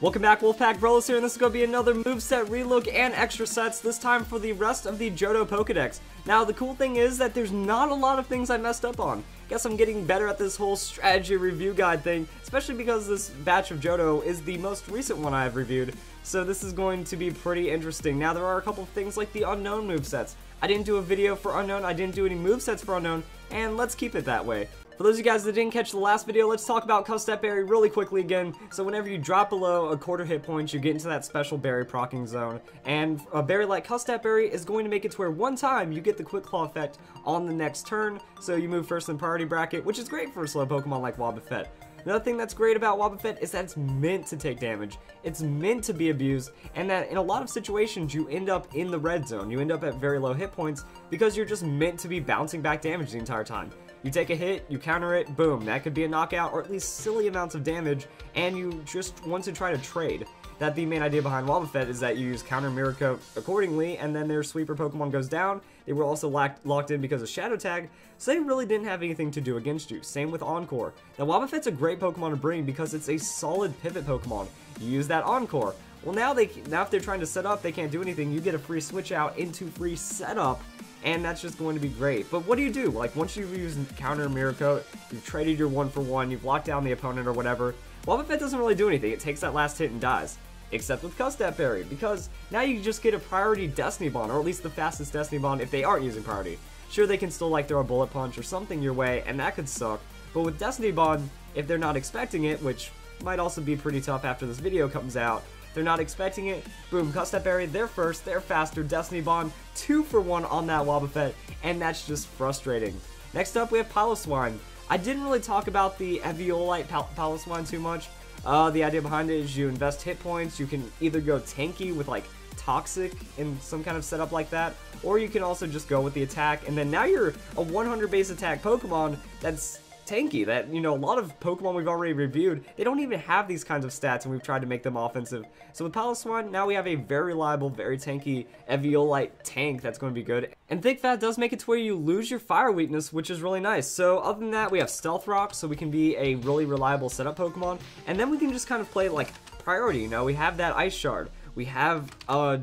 Welcome back, Wolfpack Brawlers here, and this is going to be another moveset relook and extra sets, this time for the rest of the Johto Pokedex. Now, the cool thing is that there's not a lot of things I messed up on. Guess I'm getting better at this whole strategy review guide thing, especially because this batch of Johto is the most recent one I've reviewed, so this is going to be pretty interesting. Now, there are a couple of things like the unknown movesets. I didn't do a video for unknown, I didn't do any movesets for unknown, and let's keep it that way. For those of you guys that didn't catch the last video, let's talk about Custap Berry really quickly again. So whenever you drop below a quarter hit points, you get into that special berry procking zone. And a berry like Custap Berry is going to make it to where one time you get the Quick Claw effect on the next turn. So you move first in the priority bracket, which is great for a slow Pokemon like Wobbuffet. Another thing that's great about Wobbuffet is that it's meant to take damage, it's meant to be abused, and that in a lot of situations you end up in the red zone. You end up at very low hit points because you're just meant to be bouncing back damage the entire time. You take a hit, you counter it, boom, that could be a knockout or at least silly amounts of damage, and you just want to try to trade. That the main idea behind Wobbuffet is that you use counter Mirror Coat accordingly, and then their sweeper Pokemon goes down. They were also locked in because of Shadow Tag, so they really didn't have anything to do against you. Same with Encore. Now Wobbuffet's a great Pokemon to bring because it's a solid pivot Pokemon. You use that Encore. Well, now if they're trying to set up, they can't do anything. You get a free switch out into free setup, and that's just going to be great. But what do you do? Like, once you've used counter Mirror Coat, you've traded your 1-for-1, you've locked down the opponent or whatever, Wobbuffet doesn't really do anything. It takes that last hit and dies. Except with Custap Berry, because now you just get a priority Destiny Bond, or at least the fastest Destiny Bond if they aren't using priority. Sure, they can still like throw a Bullet Punch or something your way, and that could suck, but with Destiny Bond, if they're not expecting it, which might also be pretty tough after this video comes out, they're not expecting it, boom, Custap Berry, they're first, they're faster, Destiny Bond, 2-for-1 on that Wobbuffet, and that's just frustrating. Next up, we have Piloswine. I didn't really talk about the Eviolite Piloswine too much. The idea behind it is you invest hit points, you can either go tanky with like Toxic in some kind of setup like that, or you can also just go with the attack, and then now you're a 100 base attack Pokemon that's tanky, that, you know, a lot of Pokemon we've already reviewed, they don't even have these kinds of stats, and we've tried to make them offensive. So with Piloswine, now we have a very reliable, very tanky Eviolite tank that's going to be good. And Thick Fat does make it to where you lose your fire weakness, which is really nice. So other than that, we have Stealth Rock, so we can be a really reliable setup Pokemon, and then we can just kind of play like priority, you know, we have that Ice Shard, we have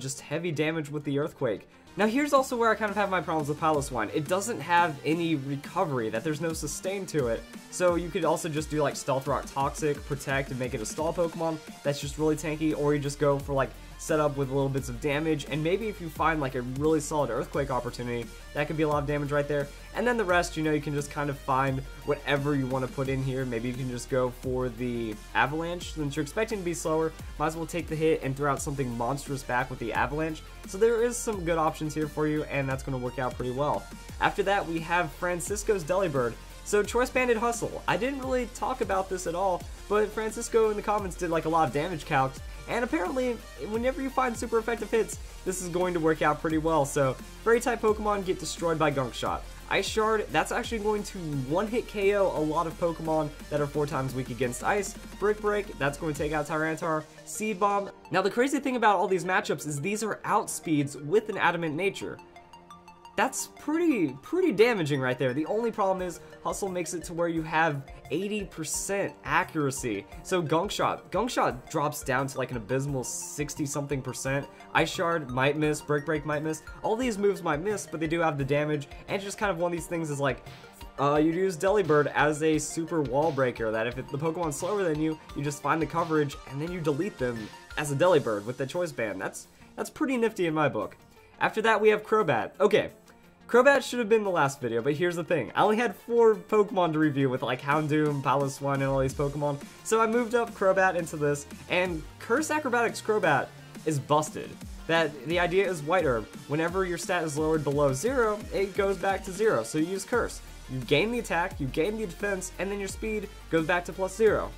just heavy damage with the Earthquake. Now here's also where I kind of have my problems with Piloswine. It doesn't have any recovery, that there's no sustain to it. So you could also just do like Stealth Rock Toxic, Protect, and make it a stall Pokemon that's just really tanky, or you just go for like setup with little bits of damage, and maybe if you find like a really solid Earthquake opportunity, that could be a lot of damage right there. And then the rest, you know, you can just kind of find whatever you want to put in here. Maybe you can just go for the Avalanche, since you're expecting to be slower, might as well take the hit and throw out something monstrous back with the Avalanche. So there is some good options here for you, and that's going to work out pretty well. After that, we have Francisco's Delibird. So Choice Banded Hustle. I didn't really talk about this at all, but Francisco in the comments did like a lot of damage calcs, and apparently whenever you find super effective hits, this is going to work out pretty well. So Fairy type Pokemon get destroyed by Gunk Shot. Ice Shard, that's actually going to one-hit KO a lot of Pokemon that are 4 times weak against Ice. Brick Break, that's going to take out Tyranitar. Seed Bomb. Now the crazy thing about all these matchups is these are outspeeds with an Adamant nature. That's pretty damaging right there. The only problem is Hustle makes it to where you have 80% accuracy. So Gunk Shot drops down to like an abysmal 60-something%. Ice Shard might miss, Brick Break might miss. All these moves might miss, but they do have the damage, and it's just kind of one of these things is like, you use Delibird as a super wall breaker, that if the Pokemon's slower than you, you just find the coverage, and then you delete them as a Delibird with the Choice Band. That's pretty nifty in my book. After that, we have Crobat. Okay. Crobat should have been the last video, but here's the thing. I only had 4 Pokemon to review with like Houndoom, Piloswine, and all these Pokemon, so I moved up Crobat into this, and Curse Acrobatics Crobat is busted. That the idea is White Herb. Whenever your stat is lowered below 0, it goes back to 0, so you use Curse. You gain the attack, you gain the defense, and then your speed goes back to +0.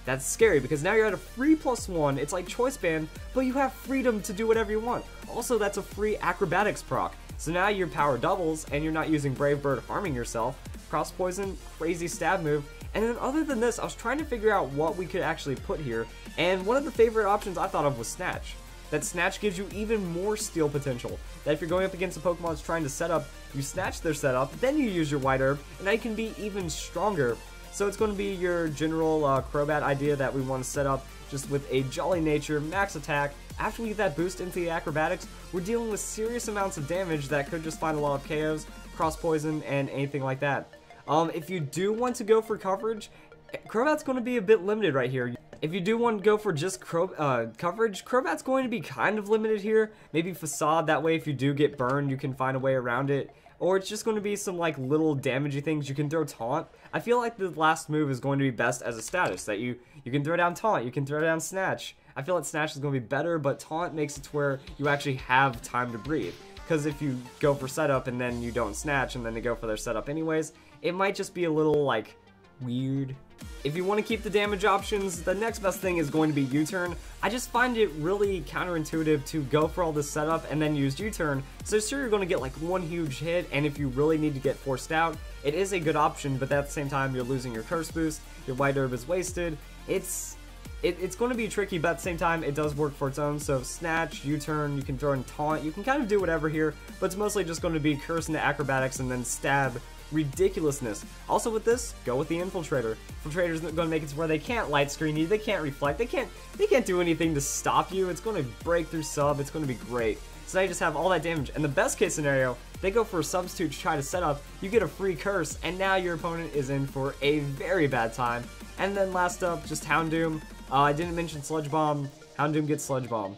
That's scary because now you're at a free +1, it's like Choice Band, but you have freedom to do whatever you want. Also, that's a free Acrobatics proc. So now your power doubles, and you're not using Brave Bird harming yourself. Cross Poison, crazy stab move. And then other than this, I was trying to figure out what we could actually put here, and one of the favorite options I thought of was Snatch. That Snatch gives you even more steal potential. That if you're going up against a Pokemon that's trying to set up, you snatch their setup, then you use your White Herb, and now you can be even stronger So it's going to be your general Crobat idea that we want to set up just with a Jolly Nature, max attack. After we get that boost into the acrobatics, we're dealing with serious amounts of damage that could just find a lot of KOs, cross poison, and anything like that. If you do want to go for coverage, Crobat's going to be a bit limited right here. If you do want to go for just coverage, Crobat's going to be kind of limited here. Maybe Facade, that way if you do get burned, you can find a way around it. Or it's just going to be some like little damagey things. You can throw Taunt. I feel like the last move is going to be best as a status, that you can throw down Taunt, you can throw down Snatch. I feel like Snatch is going to be better, but Taunt makes it to where you actually have time to breathe. Because if you go for setup and then you don't Snatch and then they go for their setup anyways, it might just be a little like weird. If you want to keep the damage options, the next best thing is going to be U-turn. I just find it really counterintuitive to go for all this setup and then use U-turn. So sure, you're going to get like one huge hit, and if you really need to get forced out, it is a good option, but at the same time, you're losing your curse boost, your white herb is wasted. It's going to be tricky, but at the same time, it does work for its own. So Snatch, U-turn, you can throw in Taunt, you can kind of do whatever here, but it's mostly just going to be curse into acrobatics and then stab ridiculousness. Also with this, go with the Infiltrator. Infiltrator's going to make it to where they can't light screen you, they can't reflect, they can't do anything to stop you. It's going to break through sub, it's going to be great. So now you just have all that damage, and the best case scenario, they go for a substitute to try to set up, you get a free curse, and now your opponent is in for a very bad time. And then last up, just Houndoom. I didn't mention Sludge Bomb. Houndoom gets Sludge Bomb.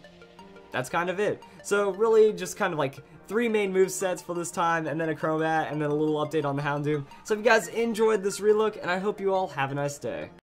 That's kind of it. So really just kind of like 3 main movesets for this time, and then a Crobat, and then a little update on the Houndoom. So if you guys enjoyed this relook, and I hope you all have a nice day.